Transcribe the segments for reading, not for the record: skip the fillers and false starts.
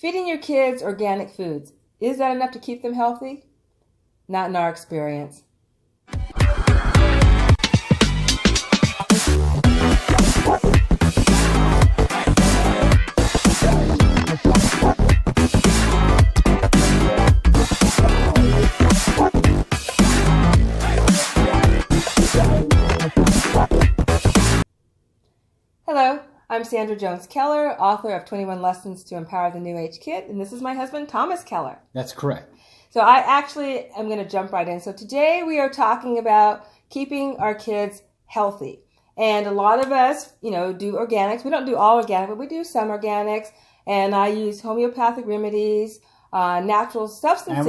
Feeding your kids organic foods, is that enough to keep them healthy? Not in our experience. Hello, I'm Sandra Jones-Keller, author of 21 Lessons to Empower the New Age Kid, and this is my husband, Thomas Keller. That's correct. So I actually am going to jump right in. So today we are talking about keeping our kids healthy. And a lot of us, do organics. We don't do all organic, but we do some organics. And I use homeopathic remedies, natural substances.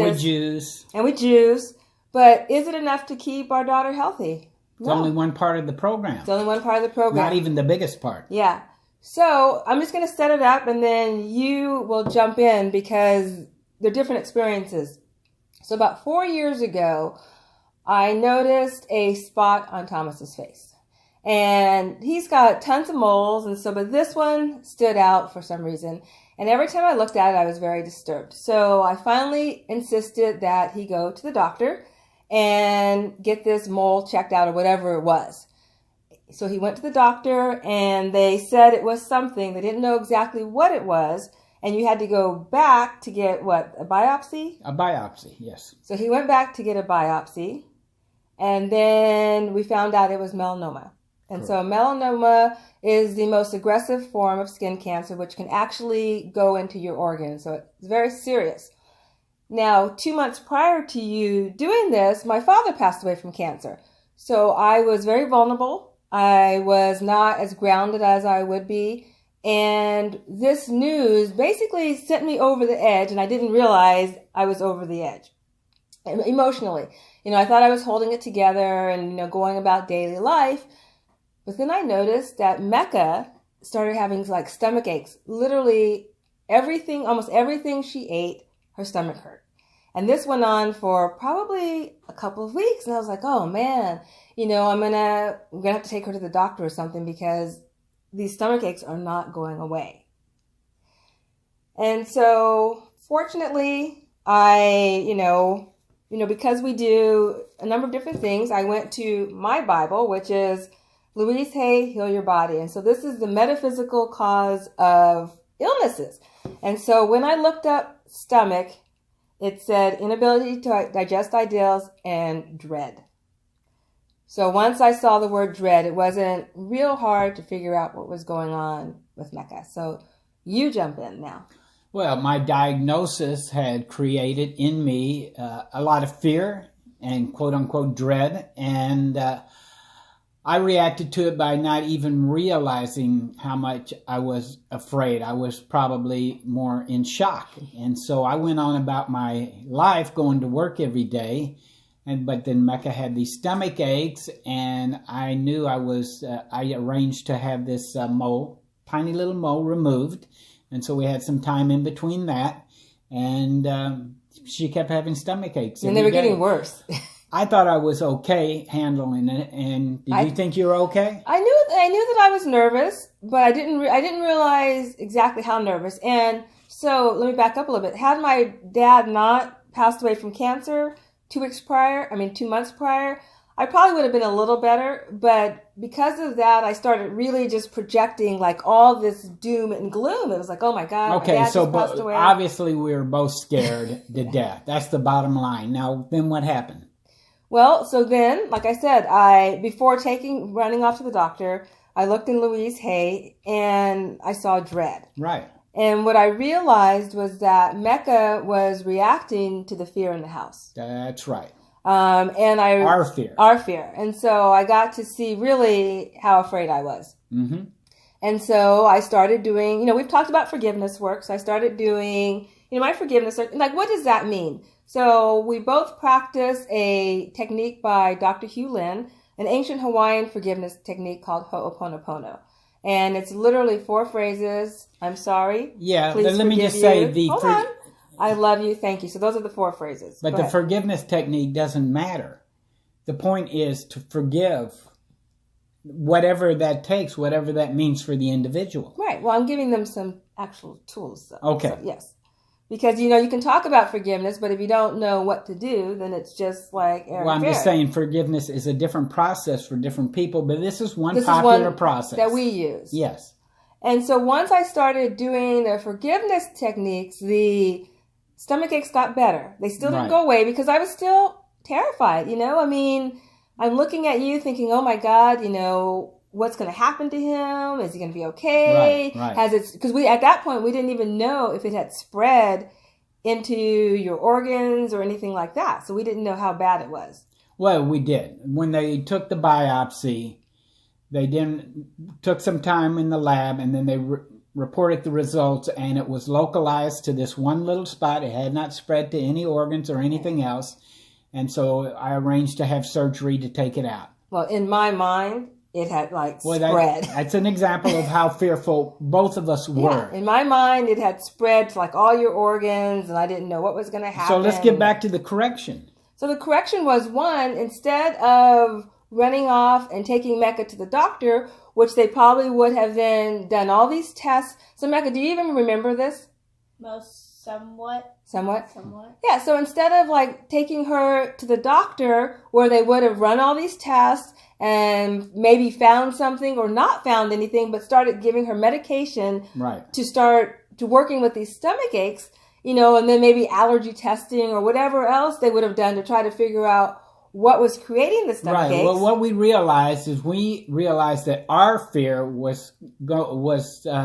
And we juice. But is it enough to keep our daughter healthy? It's only one part of the program. It's only one part of the program. Not even the biggest part. Yeah. So I'm just going to set it up and then you will jump in because they're different experiences. So about 4 years ago, I noticed a spot on Thomas's face. And he's got tons of moles, but this one stood out for some reason. And every time I looked at it, I was very disturbed. So I finally insisted that he go to the doctor and get this mole checked out or whatever it was. So he went to the doctor and they said it was something. They didn't know exactly what it was. And you had to go back to get what? A biopsy? A biopsy, yes. So he went back to get a biopsy. And then we found out it was melanoma. And so melanoma is the most aggressive form of skin cancer, which can actually go into your organs. So it's very serious. Now, 2 months prior to you doing this, my father passed away from cancer. So I was very vulnerable. I was not as grounded as I would be. And this news basically sent me over the edge, and I didn't realize I was over the edge emotionally. I thought I was holding it together and, going about daily life. But then I noticed that Mecca started having like stomach aches. Literally almost everything she ate, her stomach hurt. And this went on for probably a couple of weeks. And I was like, oh man, I'm gonna have to take her to the doctor or something because these stomach aches are not going away. And so fortunately, because we do a number of different things, I went to my Bible, which is Louise Hay, Heal Your Body. And so this is the metaphysical cause of illnesses. And so when I looked up stomach, it said inability to digest ideals and dread. So once I saw the word dread, it wasn't real hard to figure out what was going on with Mecca. So you jump in now. Well, my diagnosis had created in me a lot of fear and quote-unquote dread. And I reacted to it by not even realizing how much I was afraid. I was probably more in shock. And so I went on about my life going to work every day. But then Mecca had these stomach aches, and I knew I arranged to have this tiny little mole removed. And so we had some time in between that. And she kept having stomach aches. And they were getting worse. I thought I was okay handling it. And did you think you were okay? I knew that I was nervous, but I didn't realize exactly how nervous. And so let me back up a little bit. Had my dad not passed away from cancer 2 months prior, I probably would have been a little better. But because of that, I started really just projecting like all this doom and gloom. It was like, oh my God, okay, my dad so just passed away. Obviously we were both scared to death. That's the bottom line. Now, then what happened? Well, so then, like I said, before running off to the doctor, I looked in Louise Hay and I saw dread. Right. And what I realized was that Mecca was reacting to the fear in the house. That's right. Our fear. And so I got to see really how afraid I was. Mm-hmm. And so I started doing, we've talked about forgiveness work. So I started doing, my forgiveness work. Like, what does that mean? So we both practice a technique by Dr. Hugh Lin, an ancient Hawaiian forgiveness technique called Ho'oponopono. And it's literally 4 phrases. I'm sorry. Yeah, Please let me just say Hold on. I love you. Thank you. So those are the 4 phrases. But the forgiveness technique doesn't matter. The point is to forgive whatever that takes, whatever that means for the individual. Right. Well, I'm giving them some actual tools. Okay. So, yes. Because, you can talk about forgiveness, but if you don't know what to do, then it's just like air. Well, I'm just saying forgiveness is a different process for different people, but this is one popular process that we use. Yes. And so once I started doing the forgiveness techniques, the stomach aches got better. They still didn't go away because I was still terrified, I mean, I'm looking at you thinking, oh my God, what's going to happen to him? Is he going to be okay? Right. Because at that point, we didn't even know if it had spread into your organs or anything like that. So we didn't know how bad it was. Well, we did. When they took the biopsy, they took some time in the lab, and then they reported the results, and it was localized to this one little spot. It had not spread to any organs or anything else. And so I arranged to have surgery to take it out. Well, in my mind, it had spread. That's an example of how fearful both of us were. Yeah, in my mind, it had spread to all your organs, and I didn't know what was going to happen. So let's get back to the correction. So the correction was, one, instead of running off and taking Mecca to the doctor, which they probably would have then done all these tests. So Mecca, do you even remember this? Somewhat. Yeah, so instead of taking her to the doctor where they would have run all these tests and maybe found something or not found anything, but started giving her medication to start to working with these stomach aches, and then maybe allergy testing or whatever else they would have done to try to figure out what was creating the stomach aches. Well, what we realized is that our fear was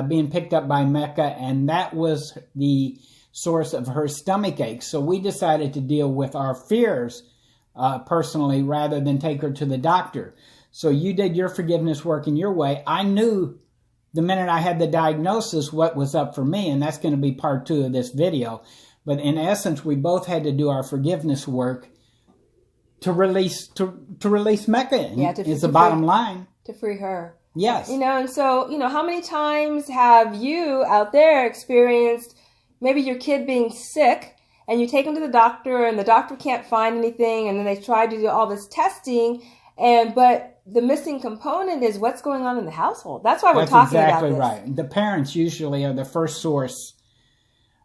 being picked up by Mecca, and that was the source of her stomach aches. So we decided to deal with our fears personally rather than take her to the doctor. So you did your forgiveness work in your way. I knew the minute I had the diagnosis what was up for me, and that's going to be part 2 of this video. But in essence, we both had to do our forgiveness work to release Mecca. Yeah, is the bottom line. To free her. Yes. And so, how many times have you out there experienced maybe your kid being sick and you take them to the doctor and the doctor can't find anything, and then they try to do all this testing, but the missing component is what's going on in the household. That's why we're talking about this. That's exactly right. The parents usually are the first source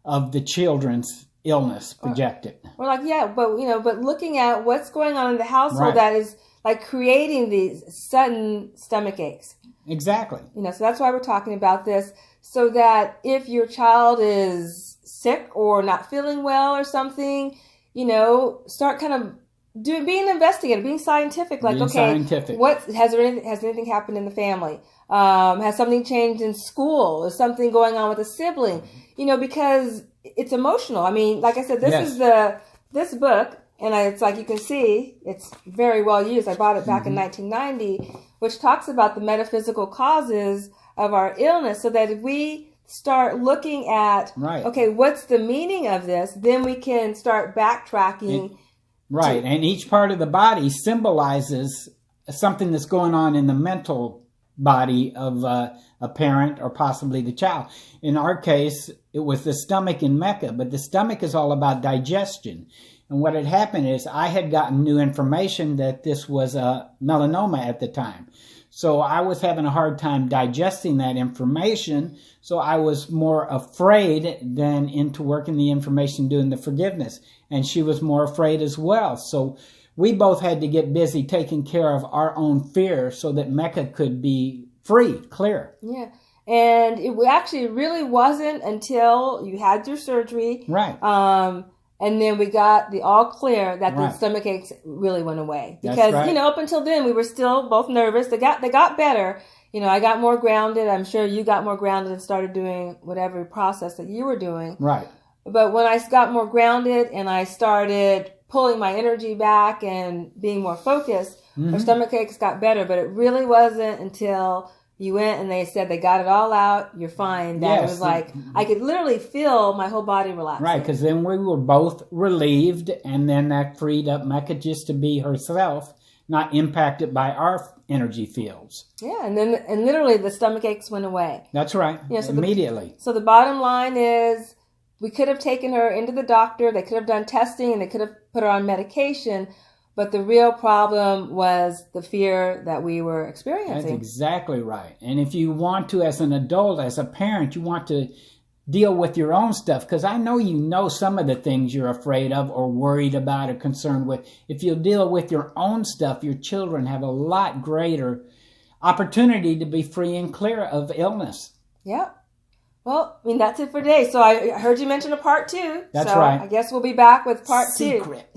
of the children's illness projected. We're but looking at what's going on in the household that is creating these sudden stomach aches. Exactly. So that's why we're talking about this, so that if your child is sick or not feeling well or something, start kind of being an investigator, being scientific. What has anything happened in the family? Has something changed in school? Is something going on with a sibling? Because it's emotional. I mean, like I said, this is this book, and it's you can see, it's very well used. I bought it back in 1990, which talks about the metaphysical causes of our illness, so that if we start looking at, okay, what's the meaning of this, then we can start backtracking. And each part of the body symbolizes something that's going on in the mental body of a parent or possibly the child. In our case, it was the stomach in Mecca, but the stomach is all about digestion. And what had happened is I had gotten new information that this was a melanoma at the time. So I was having a hard time digesting that information. So I was more afraid than into working the information, doing the forgiveness. And she was more afraid as well. So we both had to get busy taking care of our own fear so that Mecca could be free, clear. Yeah. And it actually really wasn't until you had your surgery. And then we got the all clear that the stomach aches really went away. Because, up until then, we were still both nervous. They got better. I got more grounded. I'm sure you got more grounded and started doing whatever process that you were doing. But when I got more grounded and I started pulling my energy back and being more focused, our stomach aches got better. But it really wasn't until you went and they said they got it all out, you're fine. It was I could literally feel my whole body relaxing. Because then we were both relieved, and then that freed up Mecca just to be herself, not impacted by our energy fields. Yeah, and literally the stomach aches went away. That's right, immediately. So the bottom line is, we could have taken her into the doctor, they could have done testing, and they could have put her on medication, but the real problem was the fear that we were experiencing. That's exactly right. And if you want to, as an adult, as a parent, you want to deal with your own stuff, because I know you know some of the things you're afraid of or worried about or concerned with. If you deal with your own stuff, your children have a lot greater opportunity to be free and clear of illness. Yeah. Well, I mean, that's it for today. So I heard you mention a part 2. That's so right. I guess we'll be back with part 2. Secret.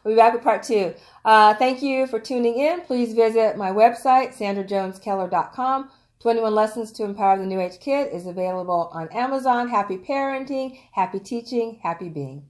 We'll be back with part 2. Thank you for tuning in. Please visit my website, sandrajoneskeller.com. 21 Lessons to Empower the New Age Kid is available on Amazon. Happy parenting, happy teaching, happy being.